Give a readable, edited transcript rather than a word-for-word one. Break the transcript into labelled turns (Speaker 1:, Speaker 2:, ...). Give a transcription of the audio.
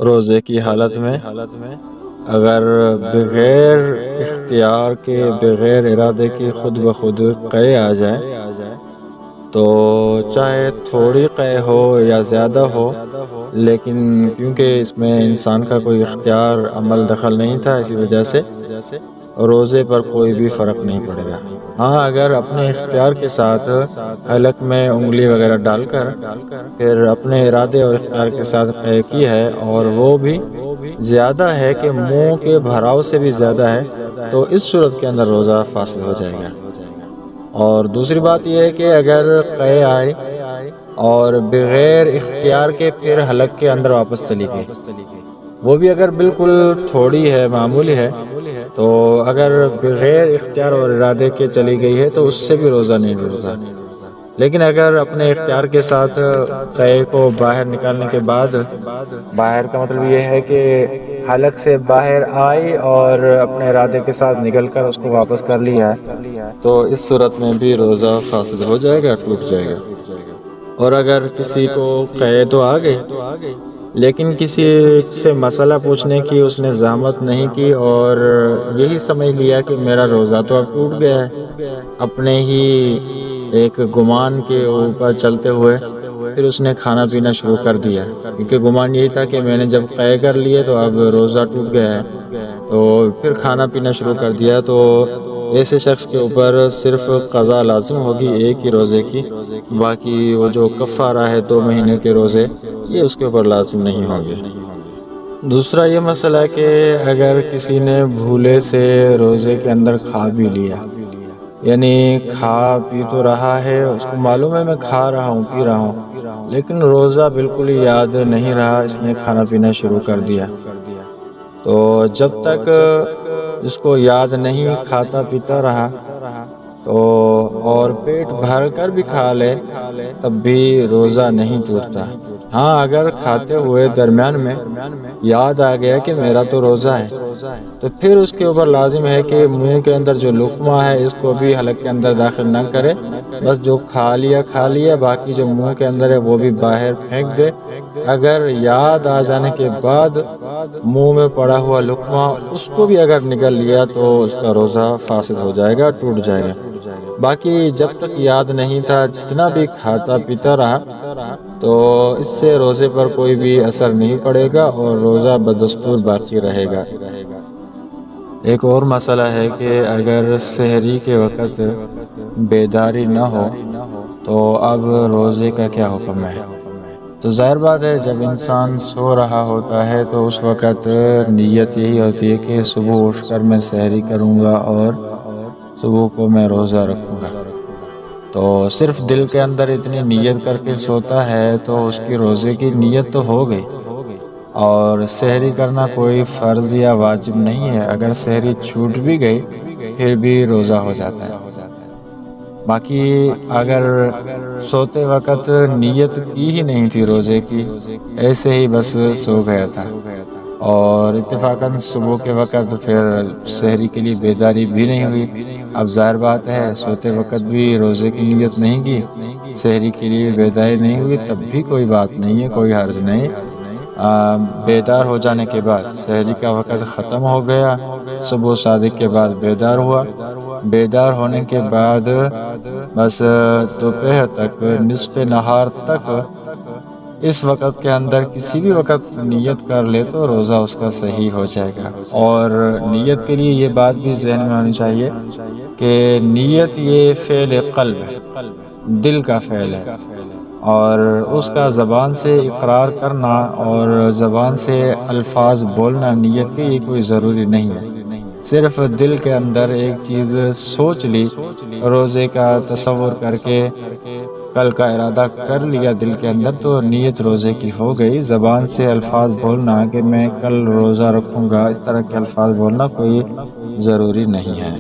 Speaker 1: روزے کی حالت میں اگر بغیر اختیار کے بغیر ارادے کی خود بخود قے آ جائے تو چاہے تھوڑی قے ہو یا زیادہ ہو، لیکن کیونکہ اس میں انسان کا کوئی اختیار عمل دخل نہیں تھا، اسی وجہ سے روزے پر کوئی بھی فرق نہیں پڑے گا۔ ہاں، اگر اپنے اختیار کے ساتھ حلق میں انگلی وغیرہ ڈال کر پھر اپنے ارادے اور اختیار کے ساتھ قے کی ہے اور وہ بھی زیادہ ہے کہ منہ کے بھراؤ سے بھی زیادہ ہے، تو اس صورت کے اندر روزہ فاسد ہو جائے گا۔ اور دوسری بات یہ ہے کہ اگر قے آئے اور بغیر اختیار کے پھر حلق کے اندر واپس چلی گئی، وہ بھی اگر بالکل تھوڑی ہے، معمولی ہے، تو اگر بغیر اختیار اور ارادے کے چلی گئی ہے تو اس سے بھی روزہ نہیں ٹوٹتا۔ لیکن اگر اپنے اختیار کے ساتھ قے کو باہر نکالنے کے بعد، باہر کا مطلب یہ ہے کہ حلق سے باہر آئی اور اپنے ارادے کے ساتھ نکل کر اس کو واپس کر لیا ہے، تو اس صورت میں بھی روزہ فاسد ہو جائے گا، ٹوٹ جائے گا۔ اور اگر کسی کو قے تو آ گئی لیکن کسی سے مسئلہ پوچھنے کی اس نے زحمت نہیں کی اور یہی سمجھ لیا کہ میرا روزہ تو اب ٹوٹ گیا ہے، اپنے ہی ایک گمان کے اوپر چلتے ہوئے پھر اس نے کھانا پینا شروع کر دیا، کیونکہ گمان یہی تھا کہ میں نے جب قے کر لیے تو اب روزہ ٹوٹ گیا ہے، تو پھر کھانا پینا شروع کر دیا، تو ایسے شخص کے اوپر صرف قضا لازم ہوگی ایک ہی روزے کی، باقی وہ جو کفارہ ہے 2 مہینے کے روزے یہ اس کے اوپر لازم نہیں ہوں گے۔ دوسرا یہ مسئلہ ہے کہ اگر کسی نے بھولے سے روزے کے اندر کھا بھی لیا، یعنی کھا پی تو رہا ہے، اس کو معلوم ہے میں کھا رہا ہوں، پی رہا ہوں، لیکن روزہ بالکل ہی یاد نہیں رہا، اس نے کھانا پینا شروع کر دیا، تو جب تک اس کو یاد نہیں، کھاتا پیتا رہا تو اور پیٹ بھر کر بھی کھا لے تب بھی روزہ نہیں ٹوٹتا۔ ہاں، اگر کھاتے ہوئے درمیان میں یاد آ گیا کہ میرا تو روزہ ہے، تو پھر اس کے اوپر لازم ہے کہ منہ کے اندر جو لقمہ ہے اس کو بھی حلق کے اندر داخل نہ کرے، بس جو کھا لیا، باقی جو منہ کے اندر ہے وہ بھی باہر پھینک دے۔ اگر یاد آ جانے کے بعد منہ میں پڑا ہوا لقمہ اس کو بھی اگر نگل لیا تو اس کا روزہ فاسد ہو جائے گا، ٹوٹ جائے گا۔ باقی جب تک یاد نہیں تھا جتنا بھی کھاتا پیتا رہا تو اس سے روزے پر کوئی بھی اثر نہیں پڑے گا اور روزہ بدستور باقی رہے گا۔ ایک اور مسئلہ ہے کہ اگر سحری کے وقت بیداری نہ ہو تو اب روزے کا کیا حکم ہے؟ تو ظاہر بات ہے جب انسان سو رہا ہوتا ہے تو اس وقت نیت یہی ہوتی ہے کہ صبح اٹھ کر میں سحری کروں گا اور صبح کو میں روزہ رکھوں گا، تو صرف دل کے اندر اتنی نیت کر کے سوتا ہے تو اس کی روزے کی نیت تو ہو گئی، اور سحری کرنا کوئی فرض یا واجب نہیں ہے، اگر سحری چھوٹ بھی گئی پھر بھی روزہ ہو جاتا ہے۔ باقی اگر سوتے وقت نیت کی ہی نہیں تھی روزے کی، ایسے ہی بس سو گیا تھا اور اتفاقاً صبح کے وقت پھر سحری کے لیے بیداری بھی نہیں ہوئی، اب ظاہر بات ہے سوتے وقت بھی روزے کی نیت نہیں کی، سحری کے لیے بیداری نہیں ہوئی، تب بھی کوئی بات نہیں ہے، کوئی حرج نہیں۔ بیدار ہو جانے کے بعد سحری کا وقت ختم ہو گیا، صبح صادق کے بعد بیدار ہوا، بیدار ہونے کے بعد بس دوپہر تک، نصف نہار تک، اس وقت کے اندر کسی بھی وقت نیت کر لے تو روزہ اس کا صحیح ہو جائے گا۔ اور نیت کے لیے یہ بات بھی ذہن میں ہونی چاہیے کہ نیت یہ فعل قلب ہے، دل کا فعل ہے، اور اس کا زبان سے اقرار کرنا اور زبان سے الفاظ بولنا نیت کے یہ کوئی ضروری نہیں ہے۔ صرف دل کے اندر ایک چیز سوچ لی، روزے کا تصور کر کے کل کا ارادہ کر لیا دل کے اندر تو نیت روزے کی ہو گئی۔ زبان سے الفاظ بولنا کہ میں کل روزہ رکھوں گا، اس طرح کے الفاظ بولنا کوئی ضروری نہیں ہے۔